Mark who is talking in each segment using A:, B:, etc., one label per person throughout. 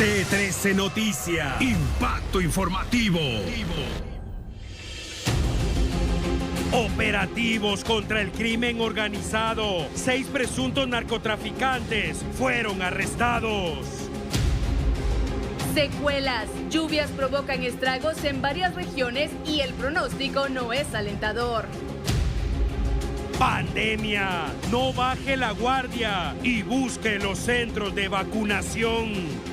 A: T13 Noticias, impacto informativo. Operativos contra el crimen organizado. 6 presuntos narcotraficantes fueron arrestados.
B: Secuelas. Lluvias provocan estragos en varias regiones y el pronóstico no es alentador.
A: Pandemia. No baje la guardia y busque los centros de vacunación.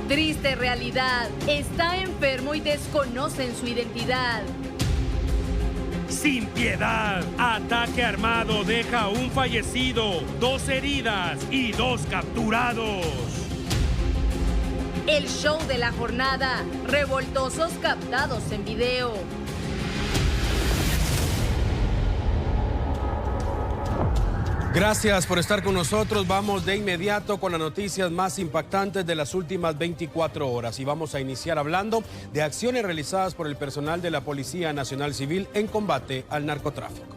B: Triste realidad. Está enfermo y desconocen su identidad.
A: Sin piedad. Ataque armado deja un fallecido, 2 heridas y 2 capturados.
B: El show de la jornada. Revoltosos captados en video.
C: Gracias por estar con nosotros. Vamos de inmediato con las noticias más impactantes de las últimas 24 horas y vamos a iniciar hablando de acciones realizadas por el personal de la Policía Nacional Civil en combate al narcotráfico.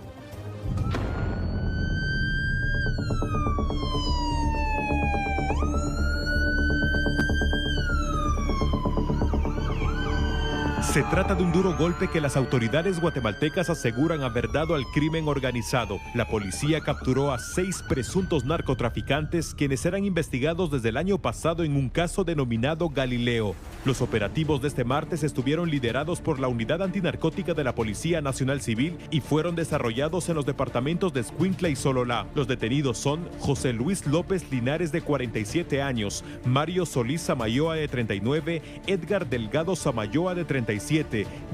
D: Se trata de un duro golpe que las autoridades guatemaltecas aseguran haber dado al crimen organizado. La policía capturó a 6 presuntos narcotraficantes quienes eran investigados desde el año pasado en un caso denominado Galileo. Los operativos de este martes estuvieron liderados por la Unidad Antinarcótica de la Policía Nacional Civil y fueron desarrollados en los departamentos de Escuintla y Sololá. Los detenidos son José Luis López Linares, de 47 años, Mario Solís Samayoa, de 39, Edgar Delgado Samayoa, de 37,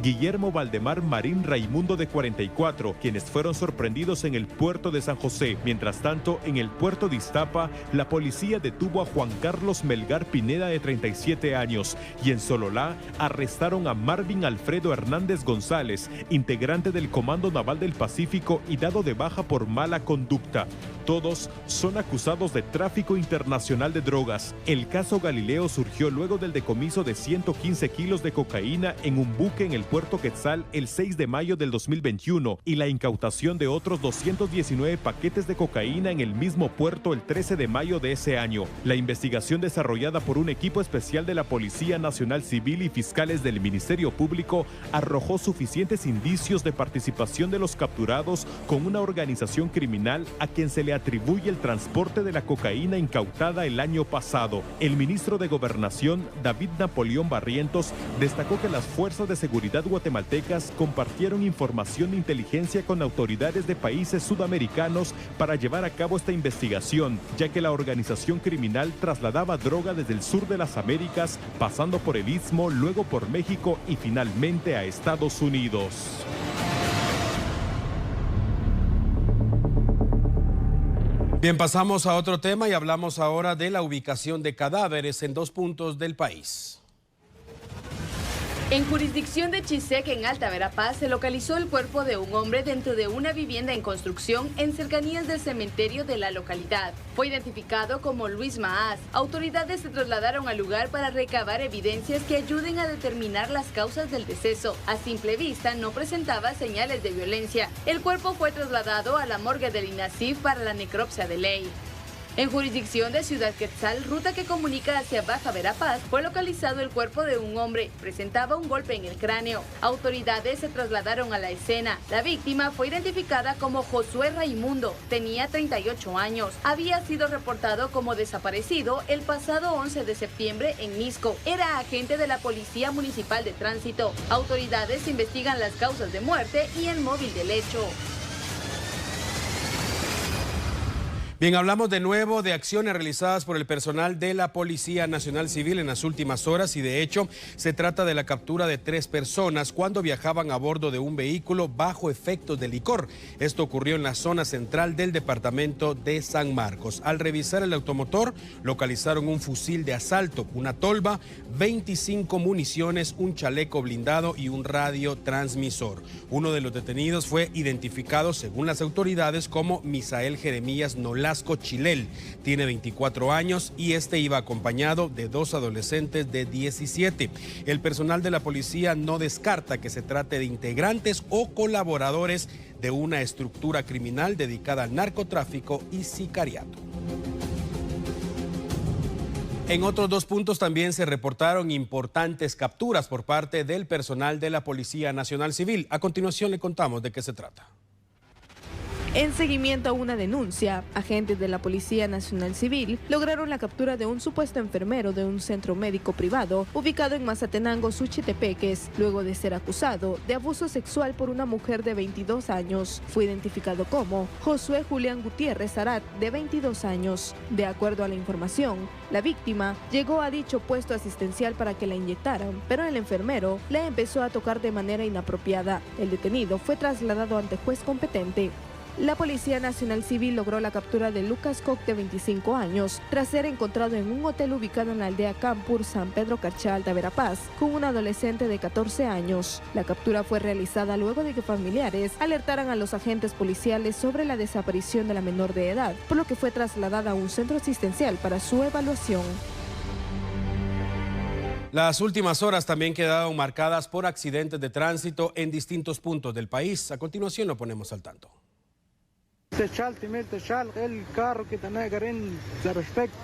D: Guillermo Valdemar Marín Raimundo, de 44, quienes fueron sorprendidos en el puerto de San José. Mientras tanto, en el puerto de Iztapa, la policía detuvo a Juan Carlos Melgar Pineda, de 37 años, y en Sololá arrestaron a Marvin Alfredo Hernández González, integrante del Comando Naval del Pacífico y dado de baja por mala conducta. Todos son acusados de tráfico internacional de drogas. El caso Galileo surgió luego del decomiso de 115 kilos de cocaína en un buque en el puerto Quetzal el 6 de mayo del 2021 y la incautación de otros 219 paquetes de cocaína en el mismo puerto el 13 de mayo de ese año. La investigación desarrollada por un equipo especial de la Policía Nacional Civil y fiscales del Ministerio Público arrojó suficientes indicios de participación de los capturados con una organización criminal a quien se le atribuye el transporte de la cocaína incautada el año pasado. El ministro de Gobernación, David Napoleón Barrientos, destacó que las fuerzas de seguridad guatemaltecas compartieron información de inteligencia con autoridades de países sudamericanos para llevar a cabo esta investigación, ya que la organización criminal trasladaba droga desde el sur de las Américas, pasando por el Istmo, luego por México y finalmente a Estados Unidos.
C: Bien, pasamos a otro tema y hablamos ahora de la ubicación de cadáveres en 2 puntos del país.
B: En jurisdicción de Chisec, en Alta Verapaz, se localizó el cuerpo de un hombre dentro de una vivienda en construcción en cercanías del cementerio de la localidad. Fue identificado como Luis Maaz. Autoridades se trasladaron al lugar para recabar evidencias que ayuden a determinar las causas del deceso. A simple vista no presentaba señales de violencia. El cuerpo fue trasladado a la morgue del INASIF para la necropsia de ley. En jurisdicción de Ciudad Quetzal, ruta que comunica hacia Baja Verapaz, fue localizado el cuerpo de un hombre. Presentaba un golpe en el cráneo. Autoridades se trasladaron a la escena. La víctima fue identificada como Josué Raimundo. Tenía 38 años. Había sido reportado como desaparecido el pasado 11 de septiembre en Misco. Era agente de la Policía Municipal de Tránsito. Autoridades investigan las causas de muerte y el móvil del hecho.
C: Bien, hablamos de nuevo de acciones realizadas por el personal de la Policía Nacional Civil en las últimas horas y de hecho se trata de la captura de 3 personas cuando viajaban a bordo de un vehículo bajo efectos de licor. Esto ocurrió en la zona central del departamento de San Marcos. Al revisar el automotor, localizaron un fusil de asalto, una tolva, 25 municiones, un chaleco blindado y un radiotransmisor. Uno de los detenidos fue identificado, según las autoridades, como Misael Jeremías Nolasco Chilel. Tiene 24 años y este iba acompañado de 2 adolescentes de 17. El personal de la policía no descarta que se trate de integrantes o colaboradores de una estructura criminal dedicada al narcotráfico y sicariato. En otros 2 puntos también se reportaron importantes capturas por parte del personal de la Policía Nacional Civil. A continuación le contamos de qué se trata.
E: En seguimiento a una denuncia, agentes de la Policía Nacional Civil lograron la captura de un supuesto enfermero de un centro médico privado ubicado en Mazatenango, Suchitepeques, luego de ser acusado de abuso sexual por una mujer de 22 años. Fue identificado como Josué Julián Gutiérrez Arat, de 22 años. De acuerdo a la información, la víctima llegó a dicho puesto asistencial para que la inyectaran, pero el enfermero la empezó a tocar de manera inapropiada. El detenido fue trasladado ante juez competente. La Policía Nacional Civil logró la captura de Lucas Koch, de 25 años, tras ser encontrado en un hotel ubicado en la aldea Campur, San Pedro Carchá, Alta Verapaz, con un adolescente de 14 años. La captura fue realizada luego de que familiares alertaran a los agentes policiales sobre la desaparición de la menor de edad, por lo que fue trasladada a un centro asistencial para su evaluación.
C: Las últimas horas también quedaron marcadas por accidentes de tránsito en distintos puntos del país. A continuación lo ponemos al tanto.
F: El carro que tenía se respecta.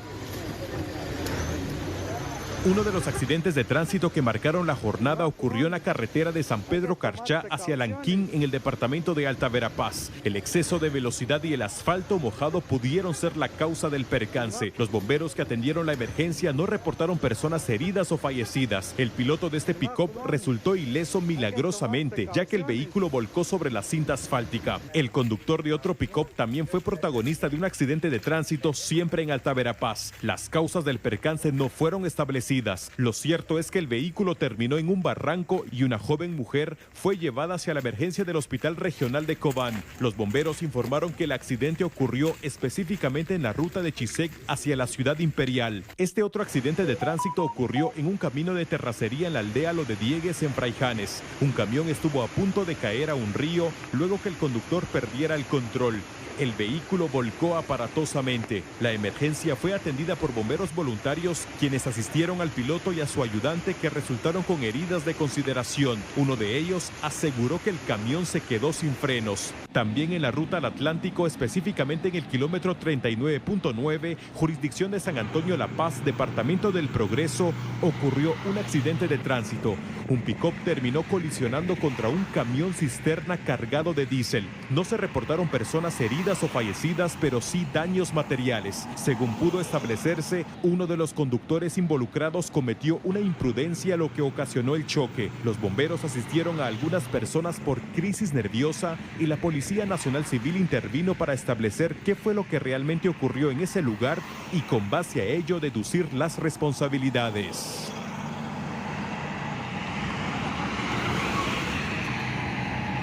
D: Uno de los accidentes de tránsito que marcaron la jornada ocurrió en la carretera de San Pedro Carchá hacia Lanquín, en el departamento de Alta Verapaz. El exceso de velocidad y el asfalto mojado pudieron ser la causa del percance. Los bomberos que atendieron la emergencia no reportaron personas heridas o fallecidas. El piloto de este pick-up resultó ileso milagrosamente, ya que el vehículo volcó sobre la cinta asfáltica. El conductor de otro pick-up también fue protagonista de un accidente de tránsito, siempre en Alta Verapaz. Las causas del percance no fueron establecidas. Lo cierto es que el vehículo terminó en un barranco y una joven mujer fue llevada hacia la emergencia del Hospital Regional de Cobán. Los bomberos informaron que el accidente ocurrió específicamente en la ruta de Chisec hacia la Ciudad Imperial. Este otro accidente de tránsito ocurrió en un camino de terracería en la aldea Lo de Diegues, en Fraijanes. Un camión estuvo a punto de caer a un río luego que el conductor perdiera el control. El vehículo volcó aparatosamente. La emergencia fue atendida por bomberos voluntarios, quienes asistieron al piloto y a su ayudante, que resultaron con heridas de consideración. Uno de ellos aseguró que el camión se quedó sin frenos. También en la ruta al Atlántico, específicamente en el kilómetro 39.9, jurisdicción de San Antonio La Paz, departamento del Progreso, ocurrió un accidente de tránsito. Un pick-up terminó colisionando contra un camión cisterna cargado de diésel. No se reportaron personas heridas o fallecidas, pero sí daños materiales. Según pudo establecerse, uno de los conductores involucrados cometió una imprudencia, lo que ocasionó el choque. Los bomberos asistieron a algunas personas por crisis nerviosa y la Policía Nacional Civil intervino para establecer qué fue lo que realmente ocurrió en ese lugar y con base a ello deducir las responsabilidades.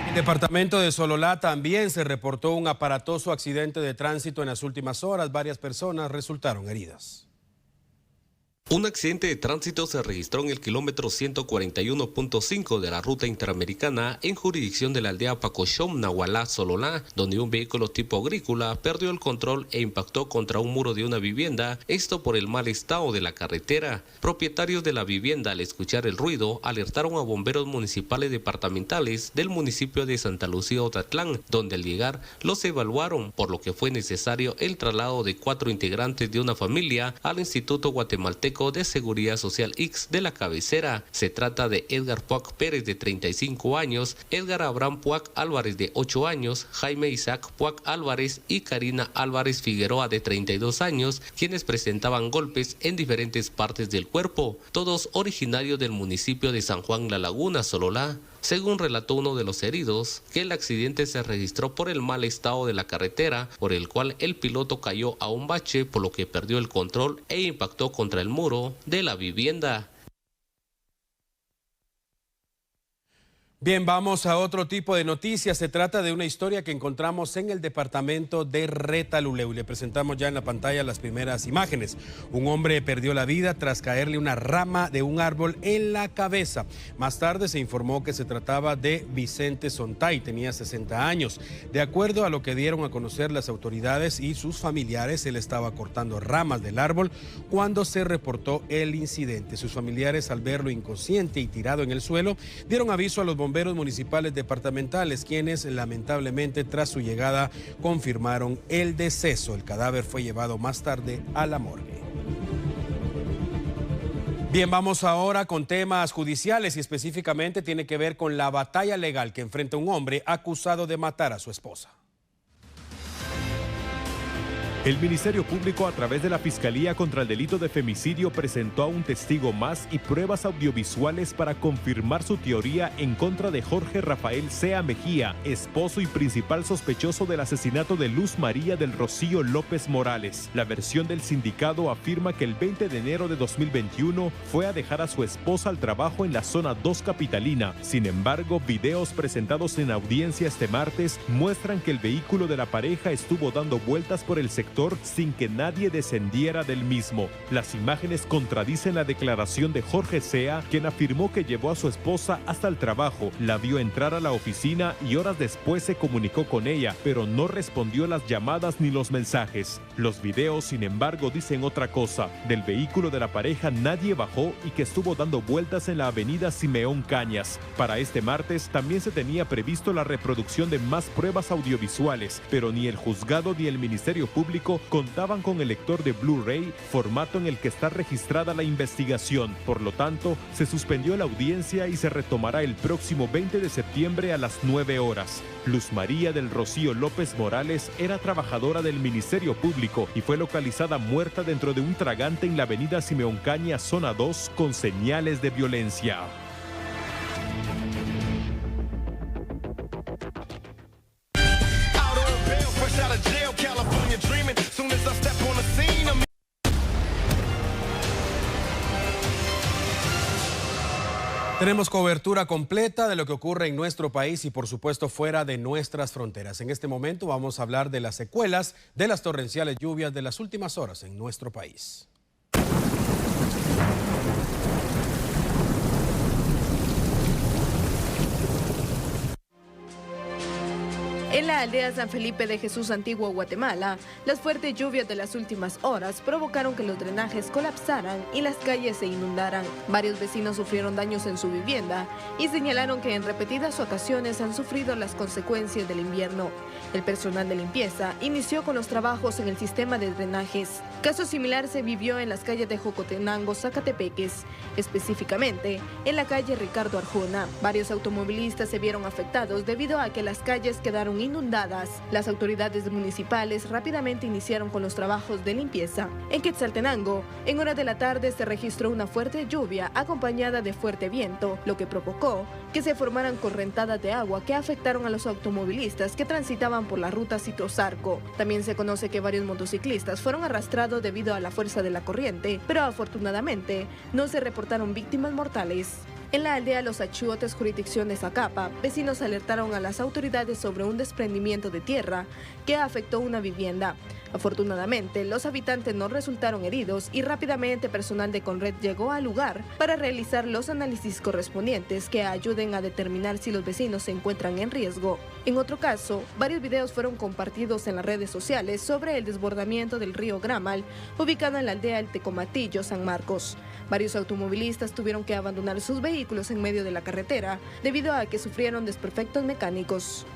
C: En el departamento de Sololá también se reportó un aparatoso accidente de tránsito en las últimas horas. Varias personas resultaron heridas.
G: Un accidente de tránsito se registró en el kilómetro 141.5 de la ruta interamericana en jurisdicción de la aldea Pacochom, Nahualá, Sololá, donde un vehículo tipo agrícola perdió el control e impactó contra un muro de una vivienda, esto por el mal estado de la carretera. Propietarios de la vivienda, al escuchar el ruido, alertaron a bomberos municipales departamentales del municipio de Santa Lucía, Otatlán, donde al llegar los evaluaron, por lo que fue necesario el traslado de 4 integrantes de una familia al Instituto Guatemalteco de Seguridad Social X de la cabecera. Se trata de Edgar Puac Pérez, de 35 años, Edgar Abraham Puac Álvarez, de 8 años, Jaime Isaac Puac Álvarez y Karina Álvarez Figueroa, de 32 años, quienes presentaban golpes en diferentes partes del cuerpo, todos originarios del municipio de San Juan La Laguna, Sololá. Según relató uno de los heridos, que el accidente se registró por el mal estado de la carretera, por el cual el piloto cayó a un bache, por lo que perdió el control e impactó contra el muro de la vivienda.
C: Bien, vamos a otro tipo de noticias. Se trata de una historia que encontramos en el departamento de Retaluleu. Le presentamos ya en la pantalla las primeras imágenes. Un hombre perdió la vida tras caerle una rama de un árbol en la cabeza. Más tarde se informó que se trataba de Vicente Sontay, tenía 60 años. De acuerdo a lo que dieron a conocer las autoridades y sus familiares, él estaba cortando ramas del árbol cuando se reportó el incidente. Sus familiares, al verlo inconsciente y tirado en el suelo, dieron aviso a los bomberos municipales departamentales, quienes lamentablemente tras su llegada confirmaron el deceso. El cadáver fue llevado más tarde a la morgue. Bien, vamos ahora con temas judiciales y específicamente tiene que ver con la batalla legal que enfrenta un hombre acusado de matar a su esposa.
D: El Ministerio Público, a través de la Fiscalía contra el Delito de Femicidio, presentó a un testigo más y pruebas audiovisuales para confirmar su teoría en contra de Jorge Rafael Sea Mejía, esposo y principal sospechoso del asesinato de Luz María del Rocío López Morales. La versión del sindicado afirma que el 20 de enero de 2021 fue a dejar a su esposa al trabajo en la zona 2 capitalina. Sin embargo, videos presentados en audiencia este martes muestran que el vehículo de la pareja estuvo dando vueltas por el sector sin que nadie descendiera del mismo. Las imágenes contradicen la declaración de Jorge Sea, quien afirmó que llevó a su esposa hasta el trabajo, la vio entrar a la oficina y horas después se comunicó con ella, pero no respondió las llamadas ni los mensajes. Los videos, sin embargo, dicen otra cosa. Del vehículo de la pareja nadie bajó y que estuvo dando vueltas en la avenida Simeón Cañas. Para este martes también se tenía previsto la reproducción de más pruebas audiovisuales, pero ni el juzgado ni el Ministerio Público contaban con el lector de Blu-ray, formato en el que está registrada la investigación. Por lo tanto, se suspendió la audiencia y se retomará el próximo 20 de septiembre a las 9 horas. Luz María del Rocío López Morales era trabajadora del Ministerio Público y fue localizada muerta dentro de un tragante en la avenida Simeón Cañas, zona 2, con señales de violencia.
C: Tenemos cobertura completa de lo que ocurre en nuestro país y por supuesto fuera de nuestras fronteras. En este momento vamos a hablar de las secuelas de las torrenciales lluvias de las últimas horas en nuestro país.
E: En la aldea San Felipe de Jesús, Antigua, Guatemala, las fuertes lluvias de las últimas horas provocaron que los drenajes colapsaran y las calles se inundaran. Varios vecinos sufrieron daños en su vivienda y señalaron que en repetidas ocasiones han sufrido las consecuencias del invierno. El personal de limpieza inició con los trabajos en el sistema de drenajes. Caso similar se vivió en las calles de Jocotenango, Zacatepeques, específicamente en la calle Ricardo Arjona. Varios automovilistas se vieron afectados debido a que las calles quedaron inundadas. Las autoridades municipales rápidamente iniciaron con los trabajos de limpieza. En Quetzaltenango, en horas de la tarde se registró una fuerte lluvia acompañada de fuerte viento, lo que provocó que se formaran correntadas de agua que afectaron a los automovilistas que transitaban por la ruta Citrozarco. También se conoce que varios motociclistas fueron arrastrados debido a la fuerza de la corriente, pero afortunadamente no se reportaron víctimas mortales. En la aldea Los Achiotes, jurisdicción de Zacapa, vecinos alertaron a las autoridades sobre un desprendimiento de tierra que afectó una vivienda. Afortunadamente, los habitantes no resultaron heridos y rápidamente personal de Conred llegó al lugar para realizar los análisis correspondientes que ayuden a determinar si los vecinos se encuentran en riesgo. En otro caso, varios videos fueron compartidos en las redes sociales sobre el desbordamiento del río Gramal, ubicado en la aldea El Tecomatillo, San Marcos. Varios automovilistas tuvieron que abandonar sus vehículos en medio de la carretera debido a que sufrieron desperfectos mecánicos.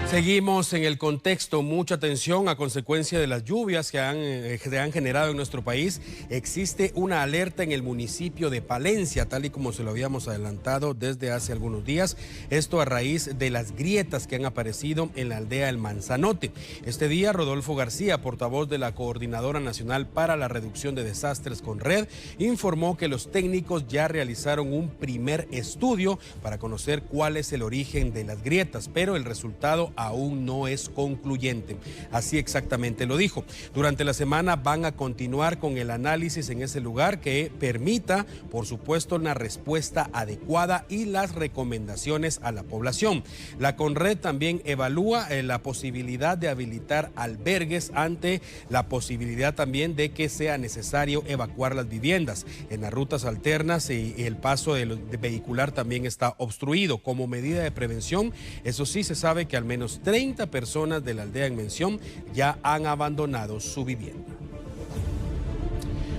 C: Seguimos en el contexto, mucha atención a consecuencia de las lluvias que se han generado en nuestro país. Existe una alerta en el municipio de Palencia, tal y como se lo habíamos adelantado desde hace algunos días. Esto a raíz de las grietas que han aparecido en la aldea El Manzanote. Este día, Rodolfo García, portavoz de la Coordinadora Nacional para la Reducción de Desastres Conred, informó que los técnicos ya realizaron un primer estudio para conocer cuál es el origen de las grietas, pero el resultado aún no es concluyente. Así exactamente lo dijo. Durante la semana van a continuar con el análisis en ese lugar que permita, por supuesto, una respuesta adecuada y las recomendaciones a la población. La Conred también evalúa la posibilidad de habilitar albergues ante la posibilidad también de que sea necesario evacuar las viviendas. En las rutas alternas y el paso de vehicular también está obstruido. Como medida de prevención, eso sí, se sabe que al menos 30 personas de la aldea en mención ya han abandonado su vivienda.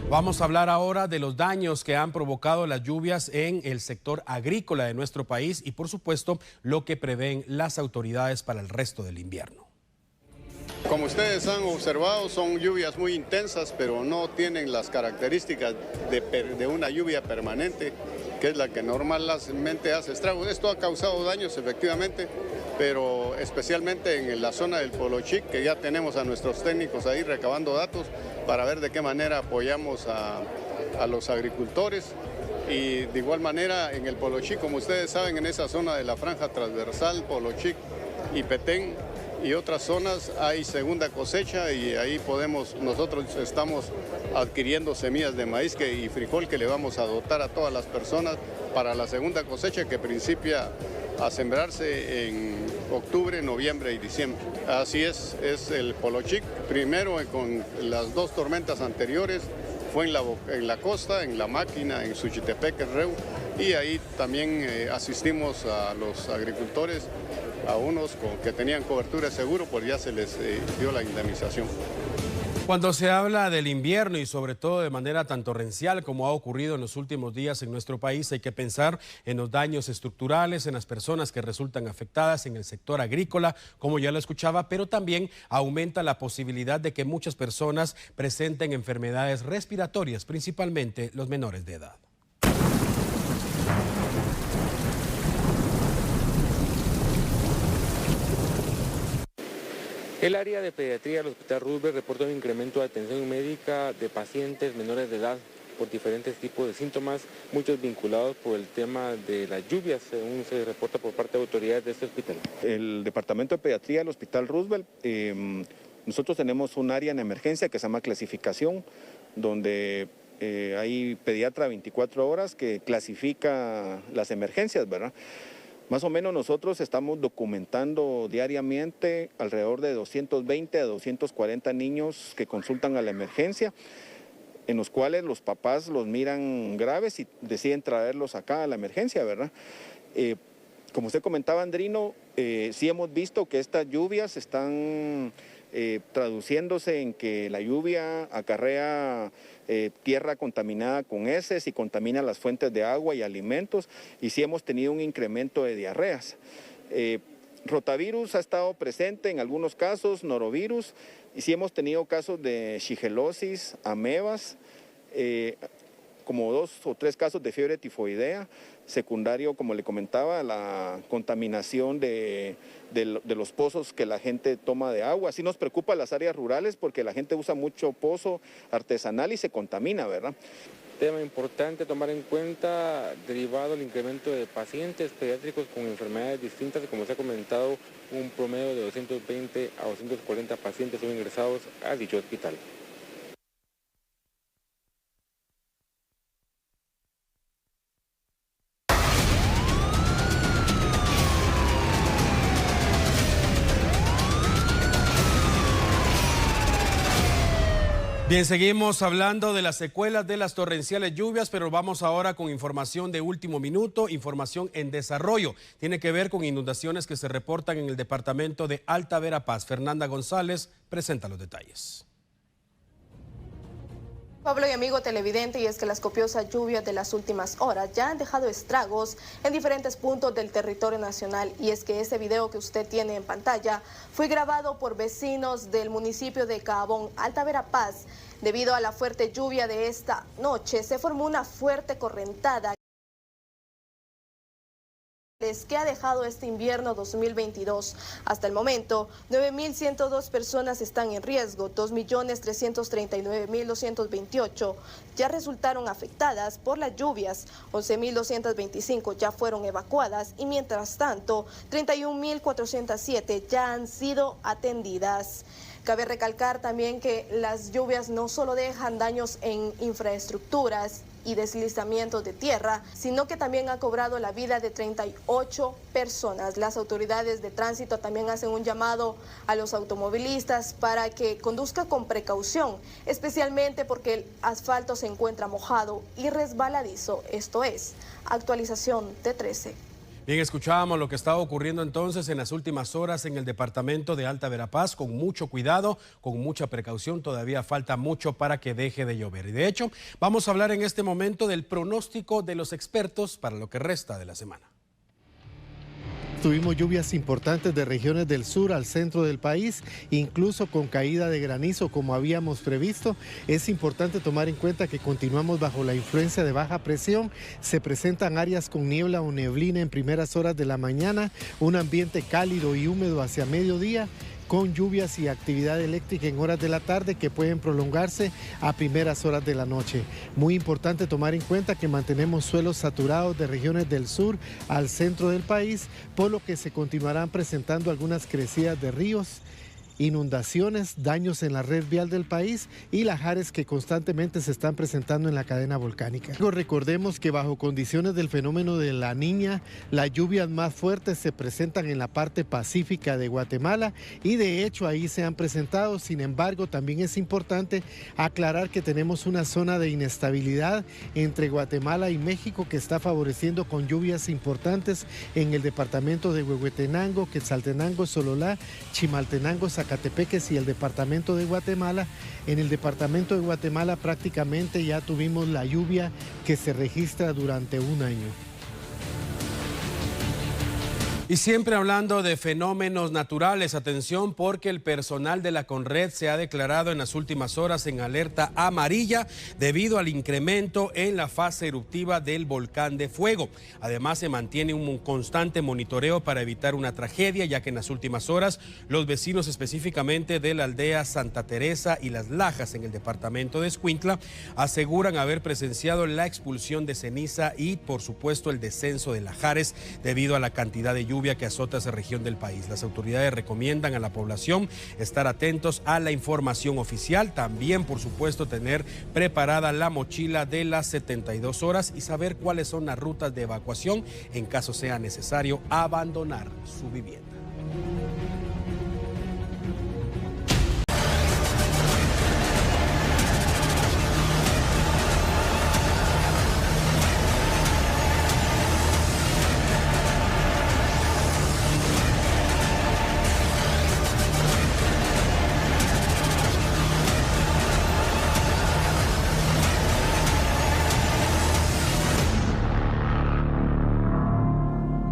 C: Vamos a hablar ahora de los daños que han provocado las lluvias en el sector agrícola de nuestro país y por supuesto lo que prevén las autoridades para el resto del invierno.
H: Como ustedes han observado, son lluvias muy intensas, pero no tienen las características de una lluvia permanente, que es la que normalmente hace estragos. Esto ha causado daños, efectivamente, pero especialmente en la zona del Polo Chic, que ya tenemos a nuestros técnicos ahí recabando datos para ver de qué manera apoyamos a los agricultores. Y de igual manera en el Polo Chic, como ustedes saben, en esa zona de la franja transversal, Polo Chic y Petén y otras zonas hay segunda cosecha, y ahí nosotros estamos adquiriendo semillas de maíz y frijol que le vamos a dotar a todas las personas para la segunda cosecha, que principia a sembrarse en octubre, noviembre y diciembre. Así es el Polo Chic. Primero con las 2 tormentas anteriores fue en la costa, en La Máquina, en Suchitepec, en Reu, y ahí también asistimos a los agricultores, a unos que tenían cobertura de seguro, pues ya se les dio la indemnización.
C: Cuando se habla del invierno y sobre todo de manera tan torrencial como ha ocurrido en los últimos días en nuestro país, hay que pensar en los daños estructurales, en las personas que resultan afectadas en el sector agrícola, como ya lo escuchaba, pero también aumenta la posibilidad de que muchas personas presenten enfermedades respiratorias, principalmente los menores de edad.
I: El área de pediatría del Hospital Roosevelt reporta un incremento de atención médica de pacientes menores de edad por diferentes tipos de síntomas, muchos vinculados por el tema de las lluvias, según se reporta por parte de autoridades de este hospital.
J: El Departamento de Pediatría del Hospital Roosevelt, nosotros tenemos un área en emergencia que se llama clasificación, donde hay pediatra 24 horas que clasifica las emergencias, ¿verdad? Más o menos nosotros estamos documentando diariamente alrededor de 220 a 240 niños que consultan a la emergencia, en los cuales los papás los miran graves y deciden traerlos acá a la emergencia, ¿verdad? Como usted comentaba, Andrino, sí hemos visto que estas lluvias están traduciéndose en que la lluvia acarrea tierra contaminada con heces y contamina las fuentes de agua y alimentos, y sí hemos tenido un incremento de diarreas. Rotavirus ha estado presente en algunos casos, norovirus, y sí hemos tenido casos de shigelosis, amebas, como 2 o 3 casos de fiebre tifoidea, secundario, como le comentaba, la contaminación de los pozos que la gente toma de agua. Sí nos preocupa las áreas rurales porque la gente usa mucho pozo artesanal y se contamina, ¿verdad?
I: Tema importante a tomar en cuenta, derivado del incremento de pacientes pediátricos con enfermedades distintas, como se ha comentado, un promedio de 220 a 240 pacientes son ingresados a dicho hospital.
C: Bien, seguimos hablando de las secuelas de las torrenciales lluvias, pero vamos ahora con información de último minuto, información en desarrollo. Tiene que ver con inundaciones que se reportan en el departamento de Alta Verapaz. Fernanda González presenta los detalles.
K: Pablo y amigo televidente, y es que las copiosas lluvias de las últimas horas ya han dejado estragos en diferentes puntos del territorio nacional, y es que ese video que usted tiene en pantalla fue grabado por vecinos del municipio de Caabón, Alta Verapaz. Debido a la fuerte lluvia de esta noche, se formó una fuerte correntada que ha dejado este invierno 2022. Hasta el momento, 9.102 personas están en riesgo, 2.339.228 ya resultaron afectadas por las lluvias, 11.225 ya fueron evacuadas y mientras tanto, 31.407 ya han sido atendidas. Cabe recalcar también que las lluvias no solo dejan daños en infraestructuras y deslizamientos de tierra, sino que también ha cobrado la vida de 38 personas. Las autoridades de tránsito también hacen un llamado a los automovilistas para que conduzcan con precaución, especialmente porque el asfalto se encuentra mojado y resbaladizo. Esto es actualización de 13.
C: Bien, escuchábamos lo que estaba ocurriendo entonces en las últimas horas en el departamento de Alta Verapaz, con mucho cuidado, con mucha precaución. Todavía falta mucho para que deje de llover. Y de hecho, vamos a hablar en este momento del pronóstico de los expertos para lo que resta de la semana.
L: Tuvimos lluvias importantes de regiones del sur al centro del país, incluso con caída de granizo como habíamos previsto. Es importante tomar en cuenta que continuamos bajo la influencia de baja presión. Se presentan áreas con niebla o neblina en primeras horas de la mañana, un ambiente cálido y húmedo hacia mediodía, con lluvias y actividad eléctrica en horas de la tarde que pueden prolongarse a primeras horas de la noche. Muy importante tomar en cuenta que mantenemos suelos saturados de regiones del sur al centro del país, por lo que se continuarán presentando algunas crecidas de ríos, inundaciones, daños en la red vial del país y lajares que constantemente se están presentando en la cadena volcánica. Recordemos que bajo condiciones del fenómeno de La Niña, las lluvias más fuertes se presentan en la parte pacífica de Guatemala y de hecho ahí se han presentado. Sin embargo, también es importante aclarar que tenemos una zona de inestabilidad entre Guatemala y México que está favoreciendo con lluvias importantes en el departamento de Huehuetenango, Quetzaltenango, Sololá, Chimaltenango, Zacatepeques y el departamento de Guatemala. En el departamento de Guatemala prácticamente ya tuvimos la lluvia que se registra durante un año.
C: Y siempre hablando de fenómenos naturales, atención porque el personal de la Conred se ha declarado en las últimas horas en alerta amarilla debido al incremento en la fase eruptiva del volcán de fuego. Además se mantiene un constante monitoreo para evitar una tragedia, ya que en las últimas horas los vecinos específicamente de la aldea Santa Teresa y Las Lajas en el departamento de Escuintla aseguran haber presenciado la expulsión de ceniza y por supuesto el descenso de lajares debido a la cantidad de lluvia que azota esa región del país. Las autoridades recomiendan a la población estar atentos a la información oficial, también por supuesto tener preparada la mochila de las 72 horas y saber cuáles son las rutas de evacuación en caso sea necesario abandonar su vivienda.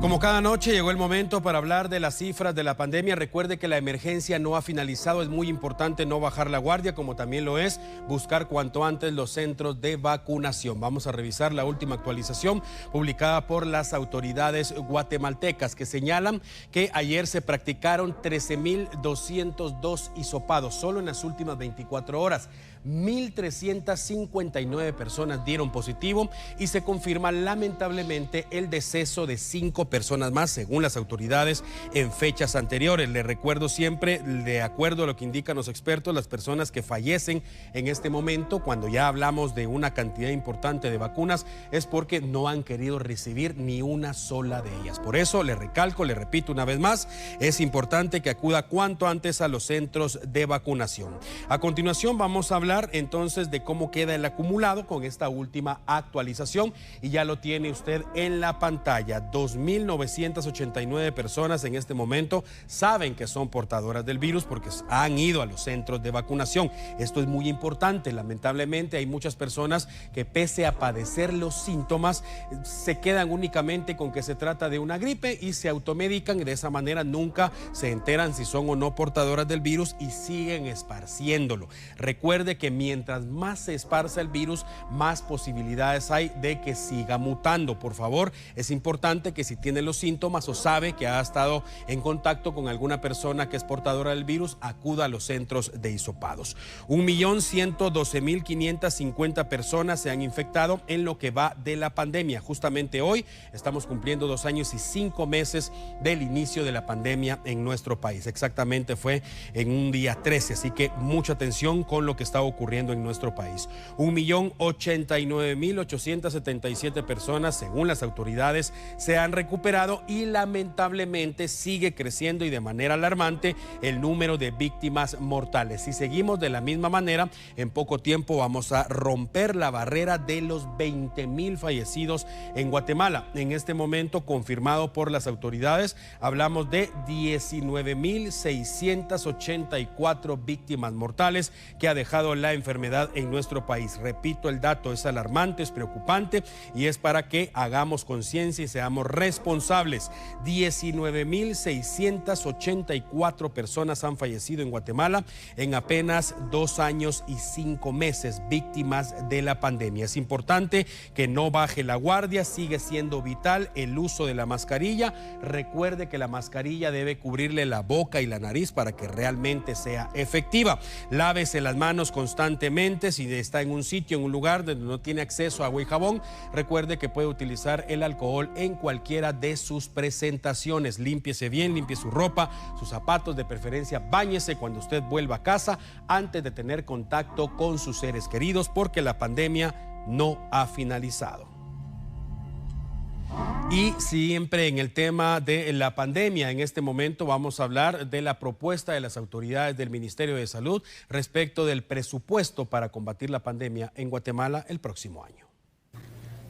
C: Como cada noche llegó el momento para hablar de las cifras de la pandemia. Recuerde que la emergencia no ha finalizado, es muy importante no bajar la guardia, como también lo es buscar cuanto antes los centros de vacunación. Vamos a revisar la última actualización publicada por las autoridades guatemaltecas que señalan que ayer se practicaron 13.202 hisopados solo en las últimas 24 horas. 1.359 personas dieron positivo y se confirma lamentablemente el deceso de 5 personas más, según las autoridades, en fechas anteriores. Les recuerdo siempre, de acuerdo a lo que indican los expertos, las personas que fallecen en este momento, cuando ya hablamos de una cantidad importante de vacunas, es porque no han querido recibir ni una sola de ellas. Por eso, le recalco, le repito una vez más, es importante que acuda cuanto antes a los centros de vacunación. A continuación vamos a hablar entonces de cómo queda el acumulado con esta última actualización y ya lo tiene usted en la pantalla. 2.989 personas en este momento saben que son portadoras del virus porque han ido a los centros de vacunación. Esto es muy importante. Lamentablemente hay muchas personas que pese a padecer los síntomas se quedan únicamente con que se trata de una gripe y se automedican y de esa manera nunca se enteran si son o no portadoras del virus y siguen esparciéndolo. Recuerde que mientras más se esparza el virus, más posibilidades hay de que siga mutando. Por favor, es importante que si tiene los síntomas o sabe que ha estado en contacto con alguna persona que es portadora del virus, acuda a los centros de hisopados. 1.112.550 personas se han infectado en lo que va de la pandemia. Justamente hoy estamos cumpliendo 2 años y 5 meses del inicio de la pandemia en nuestro país. Exactamente fue en un día 13, así que mucha atención con lo que está ocurriendo en nuestro país. 1.089.877 personas, según las autoridades, se han recuperado y lamentablemente sigue creciendo y de manera alarmante el número de víctimas mortales. Si seguimos de la misma manera, en poco tiempo vamos a romper la barrera de los 20.000 fallecidos en Guatemala. En este momento, confirmado por las autoridades, hablamos de 19.684 víctimas mortales que ha dejado teniendo la enfermedad en nuestro país. Repito, el dato es alarmante, es preocupante y es para que hagamos conciencia y seamos responsables. 19.684 personas han fallecido en Guatemala en apenas 2 años y 5 meses, víctimas de la pandemia. Es importante que no baje la guardia, sigue siendo vital el uso de la mascarilla. Recuerde que la mascarilla debe cubrirle la boca y la nariz para que realmente sea efectiva. Lávese las manos constantemente. Si está en un sitio, en un lugar donde no tiene acceso a agua y jabón, recuerde que puede utilizar el alcohol en cualquiera de sus presentaciones. Límpiese bien, limpie su ropa, sus zapatos, de preferencia báñese cuando usted vuelva a casa antes de tener contacto con sus seres queridos, porque la pandemia no ha finalizado. Y siempre en el tema de la pandemia, en este momento vamos a hablar de la propuesta de las autoridades del Ministerio de Salud respecto del presupuesto para combatir la pandemia en Guatemala el próximo año.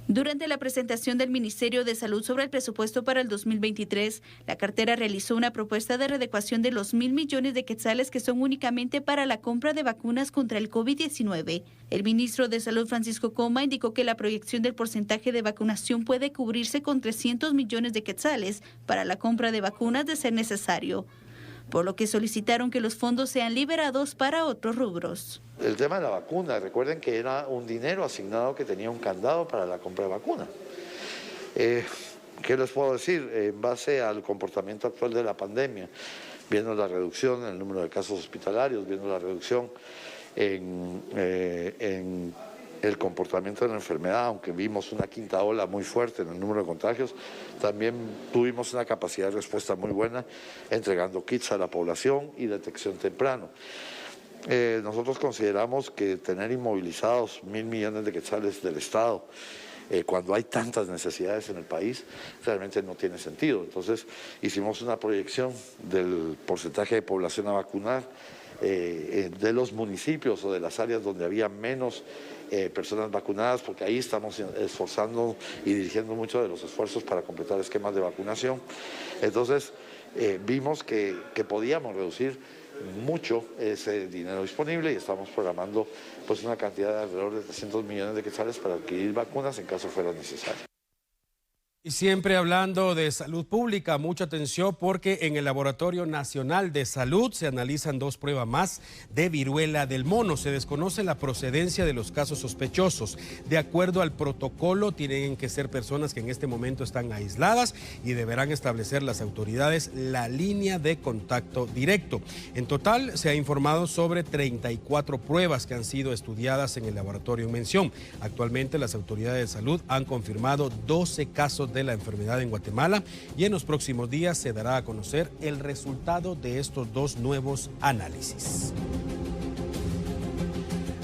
M: Durante la presentación del Ministerio de Salud sobre el presupuesto para el 2023, la cartera realizó una propuesta de readecuación de los 1.000 millones de quetzales que son únicamente para la compra de vacunas contra el COVID-19. El ministro de Salud, Francisco Coma, indicó que la proyección del porcentaje de vacunación puede cubrirse con 300 millones de quetzales para la compra de vacunas de ser necesario, por lo que solicitaron que los fondos sean liberados para otros rubros.
N: El tema de la vacuna, recuerden que era un dinero asignado que tenía un candado para la compra de vacuna. ¿Qué les puedo decir? En base al comportamiento actual de la pandemia, viendo la reducción en el número de casos hospitalarios, viendo la reducción en el comportamiento de la enfermedad, aunque vimos una quinta ola muy fuerte en el número de contagios, también tuvimos una capacidad de respuesta muy buena entregando kits a la población y detección temprano. Nosotros consideramos que tener inmovilizados 1.000 millones de quetzales del Estado cuando hay tantas necesidades en el país realmente no tiene sentido. Entonces hicimos una proyección del porcentaje de población a vacunar de los municipios o de las áreas donde había menos personas vacunadas, porque ahí estamos esforzando y dirigiendo mucho de los esfuerzos para completar esquemas de vacunación. Entonces vimos que podíamos reducir mucho ese dinero disponible y estamos programando pues una cantidad de alrededor de 300 millones de quetzales para adquirir vacunas en caso fuera necesario.
C: Y siempre hablando de salud pública, mucha atención porque en el Laboratorio Nacional de Salud se analizan 2 pruebas más de viruela del mono. Se desconoce la procedencia de los casos sospechosos. De acuerdo al protocolo, tienen que ser personas que en este momento están aisladas y deberán establecer las autoridades la línea de contacto directo. En total, se ha informado sobre 34 pruebas que han sido estudiadas en el laboratorio en mención. Actualmente, las autoridades de salud han confirmado 12 casos de la enfermedad en Guatemala y en los próximos días se dará a conocer el resultado de estos 2 nuevos análisis.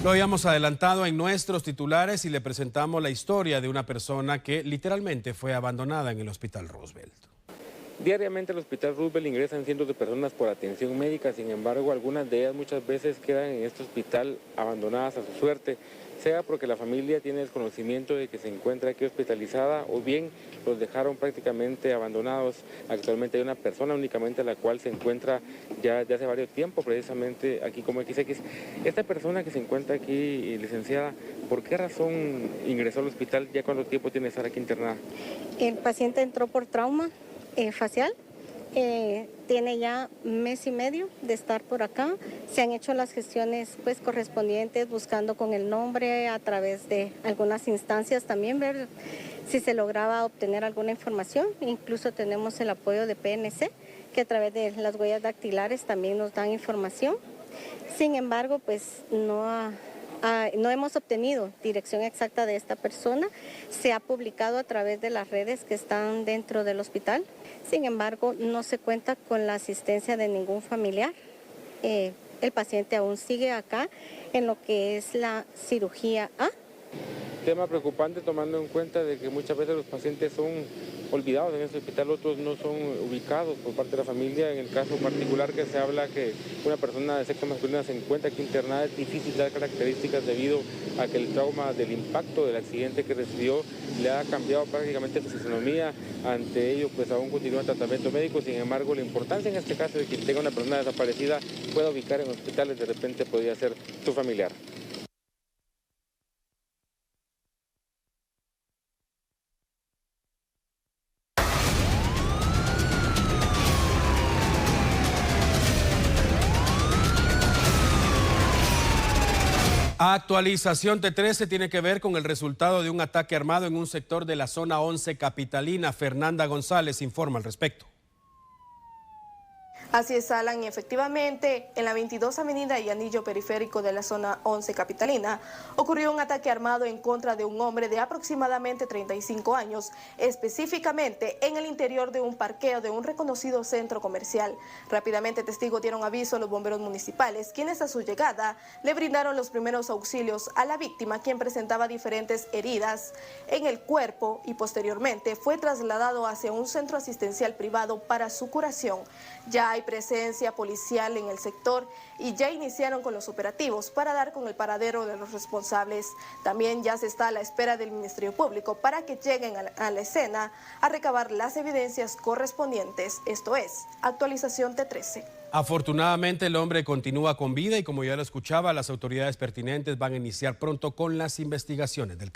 C: Lo habíamos adelantado en nuestros titulares y le presentamos la historia de una persona que literalmente fue abandonada en el Hospital Roosevelt.
I: Diariamente al Hospital Roosevelt ingresan cientos de personas por atención médica, sin embargo algunas de ellas muchas veces quedan en este hospital abandonadas a su suerte, sea porque la familia tiene desconocimiento de que se encuentra aquí hospitalizada o bien los dejaron prácticamente abandonados. Actualmente hay una persona únicamente la cual se encuentra ya de hace varios tiempo precisamente aquí como XX. Esta persona que se encuentra aquí, licenciada, ¿por qué razón ingresó al hospital? ¿Ya cuánto tiempo tiene que estar aquí internada?
O: El paciente entró por trauma facial. Tiene ya 1 mes y medio de estar por acá. Se han hecho las gestiones pues correspondientes, buscando con el nombre a través de algunas instancias también, ver si se lograba obtener alguna información. Incluso tenemos el apoyo de PNC, que a través de las huellas dactilares también nos dan información. Sin embargo, pues no hemos obtenido dirección exacta de esta persona. Se ha publicado a través de las redes que están dentro del hospital. Sin embargo, no se cuenta con la asistencia de ningún familiar. El paciente aún sigue acá en lo que es la cirugía A.
I: Tema preocupante tomando en cuenta de que muchas veces los pacientes son olvidados en este hospital, otros no son ubicados por parte de la familia. En el caso particular que se habla que una persona de sexo masculino se encuentra aquí internada, es difícil dar características debido a que el trauma del impacto del accidente que recibió le ha cambiado prácticamente su fisonomía. Ante ello, pues aún continúa el tratamiento médico. Sin embargo, la importancia en este caso de que tenga una persona desaparecida pueda ubicar en hospitales, de repente podría ser su familiar.
C: Actualización T13 tiene que ver con el resultado de un ataque armado en un sector de la zona 11 capitalina. Fernanda González informa al respecto.
K: Así es, Alan, y efectivamente, en la 22 Avenida y Anillo Periférico de la zona 11 capitalina, ocurrió un ataque armado en contra de un hombre de aproximadamente 35 años, específicamente en el interior de un parqueo de un reconocido centro comercial. Rápidamente, testigos dieron aviso a los bomberos municipales, quienes a su llegada le brindaron los primeros auxilios a la víctima, quien presentaba diferentes heridas en el cuerpo y posteriormente fue trasladado hacia un centro asistencial privado para su curación. Ya hay presencia policial en el sector y ya iniciaron con los operativos para dar con el paradero de los responsables. También ya se está a la espera del Ministerio Público para que lleguen a la escena a recabar las evidencias correspondientes. Esto es, actualización T13.
C: Afortunadamente el hombre continúa con vida y como ya lo escuchaba, las autoridades pertinentes van a iniciar pronto con las investigaciones del caso.